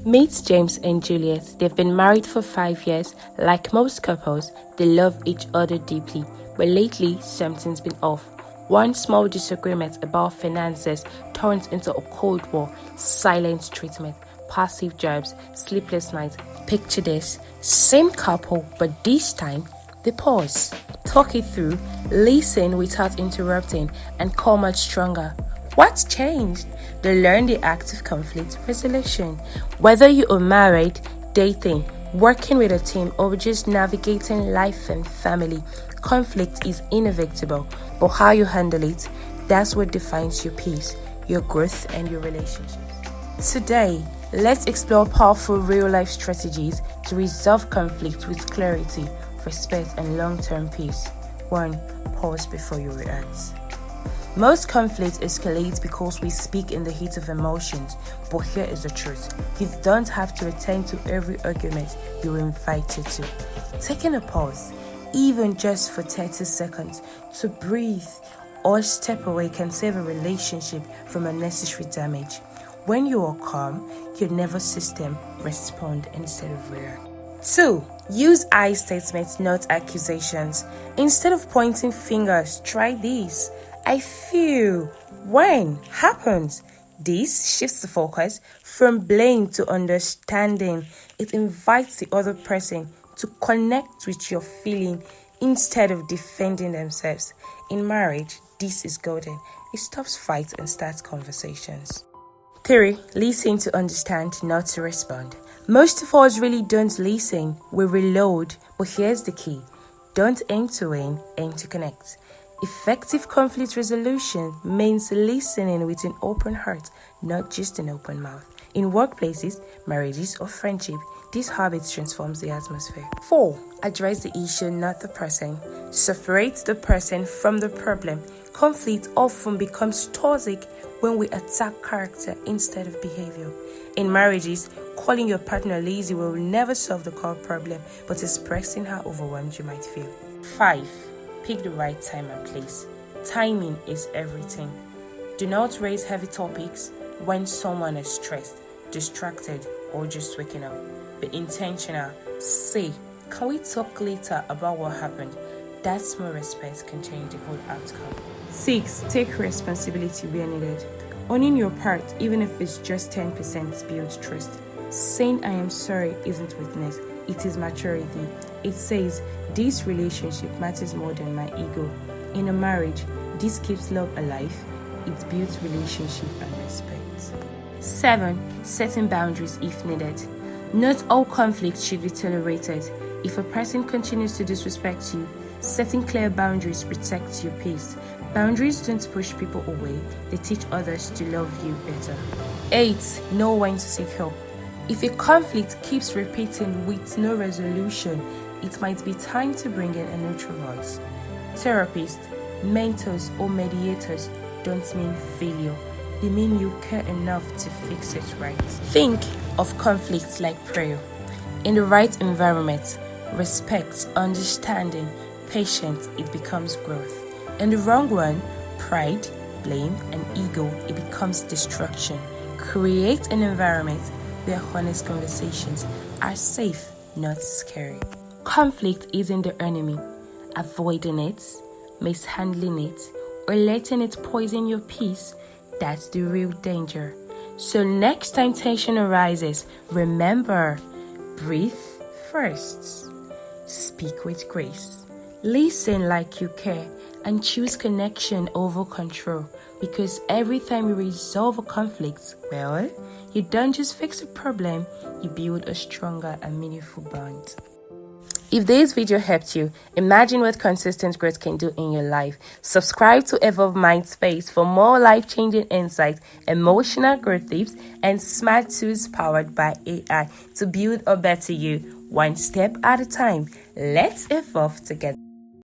Meet James and Juliet. They've been married for 5 years. Like most couples, they love each other deeply, but lately something's been off. One small disagreement about finances turns into a cold war, silent treatment, passive jobs, sleepless nights. Picture this: same couple, but this time they pause, talk it through, listen without interrupting, and come out stronger. What's changed? They learn the act of conflict resolution. Whether you are married, dating, working with a team, or just navigating life and family, conflict is inevitable, but how you handle it, that's what defines your peace, your growth, and your relationships. Today, let's explore powerful real-life strategies to resolve conflict with clarity, respect, and long-term peace. 1. Pause before you react. Most conflicts escalate because we speak in the heat of emotions, but here is the truth: you don't have to attend to every argument you're invited to. Taking a pause, even just for 30 seconds, to breathe or step away can save a relationship from unnecessary damage. When you are calm, your nervous system responds instead of react. 2. Use I statements, not accusations. Instead of pointing fingers, try this: I feel, when, happens. This shifts the focus from blame to understanding. It invites the other person to connect with your feeling instead of defending themselves. In marriage, this is golden. It stops fights and starts conversations. 3. Listen to understand, not to respond. Most of us really don't listen. We reload. But here's the key: don't aim to win, aim to connect. Effective conflict resolution means listening with an open heart, not just an open mouth. In workplaces, marriages, or friendship, these habits transforms the atmosphere. 4. Address the issue, not the person. Separate the person from the problem. Conflict often becomes toxic when we attack character instead of behavior. In marriages, calling your partner lazy will never solve the core problem, but expressing how overwhelmed you might feel. 5. Pick the right time and place. Timing is everything. Do not raise heavy topics when someone is stressed, distracted, or just waking up. Be intentional. Say, can we talk later about what happened? That small respect can change the whole outcome. 6. Take responsibility where needed. Owning your part, even if it's just 10%, builds trust. Saying I am sorry isn't weakness, it is maturity. It says, this relationship matters more than my ego. In a marriage, this keeps love alive. It builds relationship and respect. 7. Setting boundaries if needed. Not all conflicts should be tolerated. If a person continues to disrespect you, setting clear boundaries protects your peace. Boundaries don't push people away, they teach others to love you better. 8. Know when to seek help. If a conflict keeps repeating with no resolution, it might be time to bring in a neutral voice. Therapists, mentors, or mediators don't mean failure. They mean you care enough to fix it right. Think of conflicts like prayer. In the right environment, respect, understanding, patience, it becomes growth. In the wrong one, pride, blame, and ego, it becomes destruction. Create an environment where honest conversations are safe, not scary. Conflict isn't the enemy. Avoiding it, mishandling it, or letting it poison your peace, that's the real danger. So next time tension arises, remember, breathe first. Speak with grace. Listen like you care, and choose connection over control. Because every time you resolve a conflict, well, you don't just fix a problem, you build a stronger and meaningful bond. If this video helped you, imagine what consistent growth can do in your life. Subscribe to Evolve Mindspace for more life-changing insights, emotional growth tips, and smart tools powered by AI to build a better you, one step at a time. Let's evolve together.